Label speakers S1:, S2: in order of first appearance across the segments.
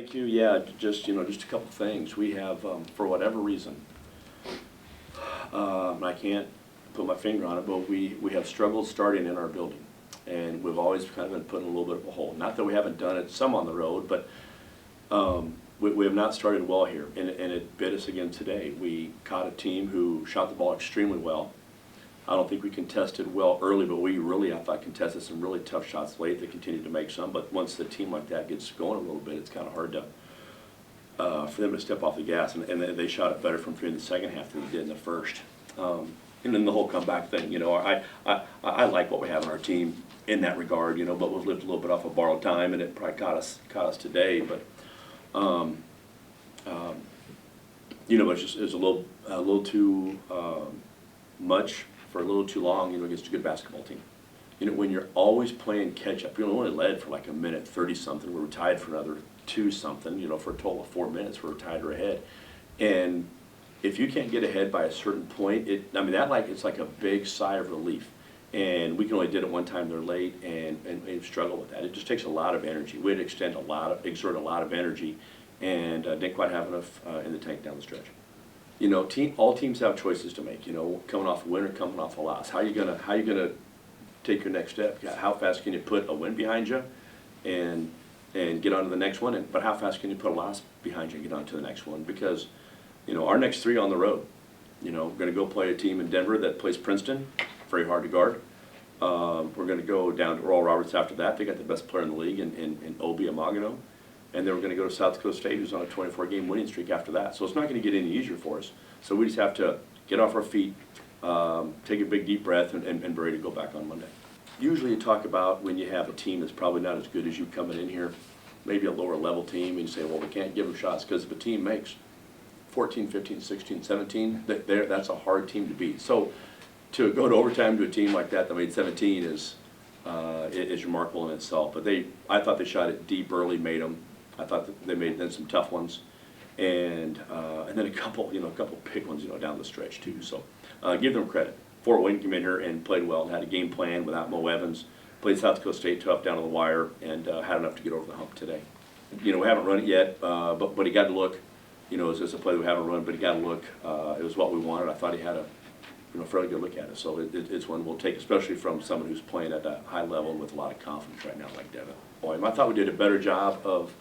S1: Thank you. Yeah, just just a couple things. We have, for whatever reason, I can't put my finger on it, but we have struggled starting in our building, and we've always kind of been put in a little bit of a hole. Not that we haven't done it some on the road, but we have not started well here, and it bit us again today. We caught a team who shot the ball extremely well. I don't think we contested well early, but we really, I thought, contested some really tough shots late. They continued to make some, but once the team like that gets going a little bit, it's kind of hard to for them to step off the gas, and they shot it better from three in the second half than they did in the first. And then the whole comeback thing, I like what we have in our team in that regard, but we've lived a little bit off of borrowed time, and it probably caught us today. But it's a little too much for a little too long, against a good basketball team. When you're always playing catch up, only led for like a minute 30 something. We were tied for another 2 something. For a total of 4 minutes, we were tied or ahead. And if you can't get ahead by a certain point, it's like a big sigh of relief. And we can only did it one time. They're late, and struggle with that. It just takes a lot of energy. We had to exert a lot of energy, and didn't quite have enough in the tank down the stretch. All teams have choices to make. Coming off a win or coming off a loss. How you gonna take your next step? How fast can you put a win behind you, and get on to the next one? But how fast can you put a loss behind you and get on to the next one? Because our next 3 on the road. We're going to go play a team in Denver that plays Princeton, very hard to guard. We're going to go down to Oral Roberts after that. They got the best player in the league in Obi Amagano. And then we're going to go to South Dakota State, who's on a 24-game winning streak after that. So it's not going to get any easier for us. So we just have to get off our feet, take a big deep breath, and be ready to go back on Monday. Usually you talk about when you have a team that's probably not as good as you coming in here, maybe a lower level team, and you say, well, we can't give them shots, because if a team makes 14, 15, 16, 17, that's a hard team to beat. So to go to overtime to a team like that made 17 is remarkable in itself. But I thought they shot it deep early, made them. I thought that they made then some tough ones, and then a couple big ones, down the stretch too. So give them credit. Fort Wayne came in here and played well, and had a game plan without Mo Evans. Played South Dakota State tough down to the wire, and had enough to get over the hump today. We haven't run it yet, but he got to look. It's a play that we haven't run, but he got to look. It was what we wanted. I thought he had a fairly good look at it. So it's one we'll take, especially from someone who's playing at a high level with a lot of confidence right now, like Devin. Boy, I thought we did a better job of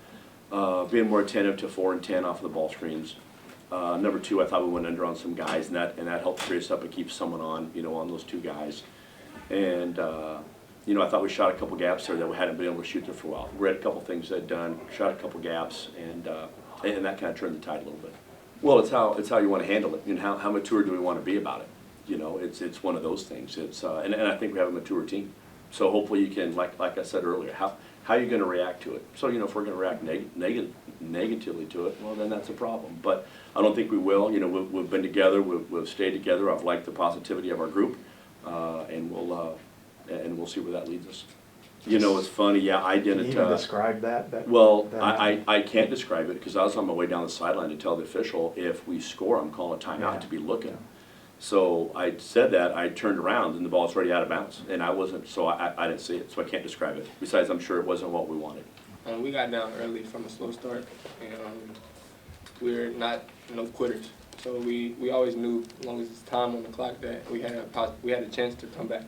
S1: being more attentive to 4 and 10 off of the ball screens. Number 2, I thought we went under on some guys, and that helped free us up and keep someone on, on those 2 guys. And I thought we shot a couple gaps there that we hadn't been able to shoot there for a while. We had a couple things that done, shot a couple gaps, and that kind of turned the tide a little bit. Well, it's how you want to handle it, and how mature do we want to be about it? It's one of those things. It's and I think we have a mature team. So hopefully you can, like I said earlier, how are you going to react to it? So if we're going to react negatively to it, well, then that's a problem. But I don't think we will. We've been together, we've stayed together. I've liked the positivity of our group, and we'll see where that leads us. It's funny. Yeah, I didn't.
S2: Can you even describe that?
S1: Well, I can't describe it, because I was on my way down the sideline to tell the official, if we score, I'm calling a timeout to be looking. So I said that, I turned around, and the ball's already out of bounds, and I wasn't, so I didn't see it, so I can't describe it. Besides, I'm sure it wasn't what we wanted.
S3: We got down early from a slow start, and we're not no quitters. So we always knew, as long as it's time on the clock, that we had a chance to come back.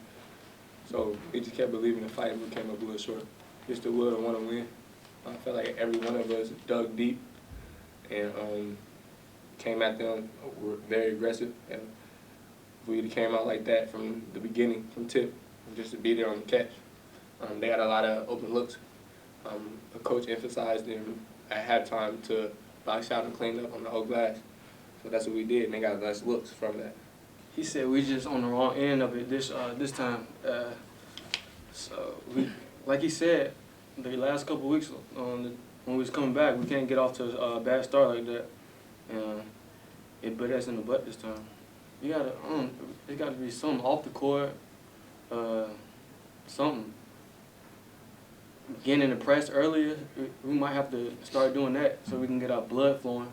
S3: So we just kept believing the fight, and we came up a little short. Just the will to want to win. I felt like every one of us dug deep and came at them. Were very aggressive. And if we came out like that from the beginning, from tip, just to be there on the catch. They had a lot of open looks. The coach emphasized them at halftime to box out and clean up on the whole glass. So that's what we did, and they got nice looks from that.
S4: He said we just on the wrong end of it this time. So like he said, the last couple of weeks when we was coming back, we can't get off to a bad start like that, and it bit us in the butt this time. You gotta, it got to be something off the court, something. Getting in the press earlier, we might have to start doing that so we can get our blood flowing.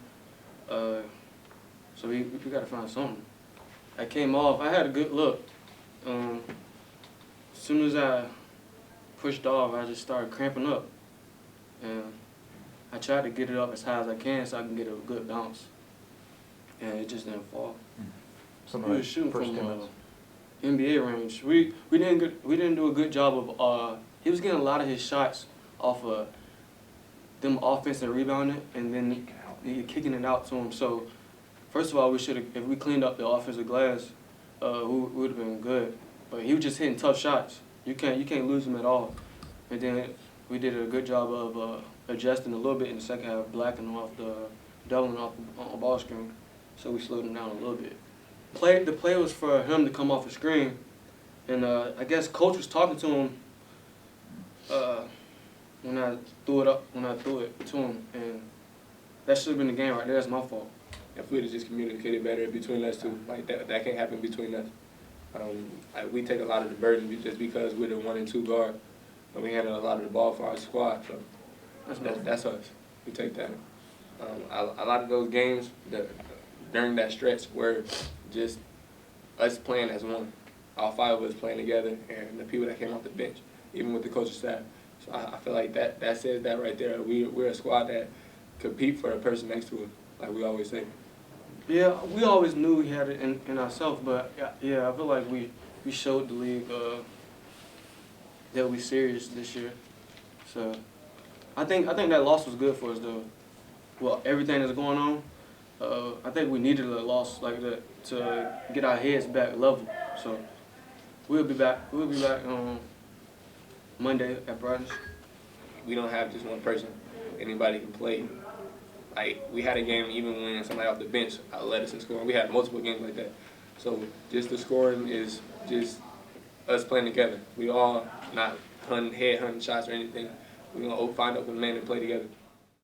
S4: So we got to find something. I came off. I had a good look. As soon as I pushed off, I just started cramping up. And I tried to get it up as high as I can so I can get a good bounce, and it just didn't fall.
S2: Something
S4: We
S2: like
S4: was shooting
S2: first
S4: from
S2: teammates.
S4: NBA range. We didn't do a good job of. He was getting a lot of his shots off of them offensive rebounding, and then he kicking it out to him. So first of all, we should have, if we cleaned up the offensive glass, we would have been good. But he was just hitting tough shots. You can't lose him at all. And then we did a good job of adjusting a little bit in the second half, blacking off doubling off the ball screen. So we slowed him down a little bit. The play was for him to come off the screen, and I guess coach was talking to him when I threw it to him, and that should have been the game right there. That's my fault.
S3: If we'd have just communicated better between us two, like that can't happen between us. We take a lot of the burden just because we're the 1 and 2 guard, and we handle a lot of the ball for our squad. So that's us. We take that. A lot of those games during that stretch were just us playing as one. All 5 of us playing together, and the people that came off the bench, even with the coaching staff. So I feel like that says that right there. We're a squad that compete for the person next to us, like we always say.
S4: Yeah, we always knew we had it in ourselves, but yeah, I feel like we showed the league that we serious this year. So I think that loss was good for us though. Well, everything that's going on, I think we needed a loss like that to get our heads back level. So we'll be back on Monday at practice.
S3: We don't have just one person. Anybody can play. Like, we had a game even when somebody off the bench led us in scoring. We had multiple games like that. So just the scoring is just us playing together. We all not head hunting shots or anything. We're going to find open men and play together.